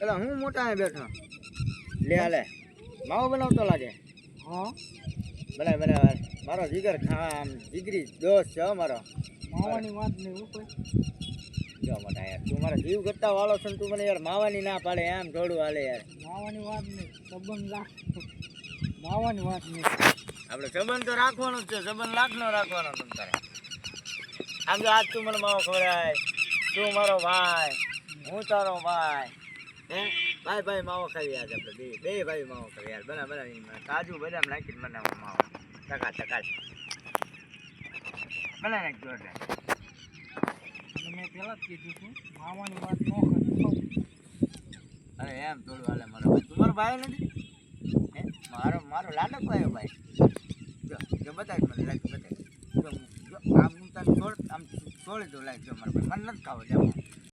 એટલે હું મોટા બેઠો લે હાલે માવો બનાવતો લાગે. હા બનાય બનાય મારો જીગર આમ જીગરી દોસ્ત છે મારો. માવાની વાત નહીં હું કોઈ જો મોટા યાર તું મારા જીવ કરતા વાળો છે ને તું મને યાર માવાની ના પાડે એમ થોડું હાલે યાર. માવાની વાત નહીં સંબંધ લાખ માવાની વાત નહીં. આપણે સંબંધ તો રાખવાનો જ છે, સંબંધ લાખ નો રાખવાનો તમ તારે. આમ જો આજ તું મને માવો ખવડાય, તું મારો ભાઈ હું તારો ભાઈ હે ભાઈ ભાઈ માવો ખાવી આજે આપણે બે ભાઈ માવો ખાવી યાર. બનાવી કાજુ બદામ નાખીને બનાવો માવો ટકા ટકા બનાવી નાખજો એટલે. મેં પહેલાં જ કીધું હતું માવાની વાત ન કરતો. અરે એમ થોડું હાલે મારો ભાઈ. તું મારો ભાઈ નથી હે મારો લાડક ભાઈ ભાઈ. જો બતાવી મને લાગ બતાવી જો આમ હું તને આમ છોડી દઉં લાગ જો મારો ભાઈ મને નથી ખાવો જાવ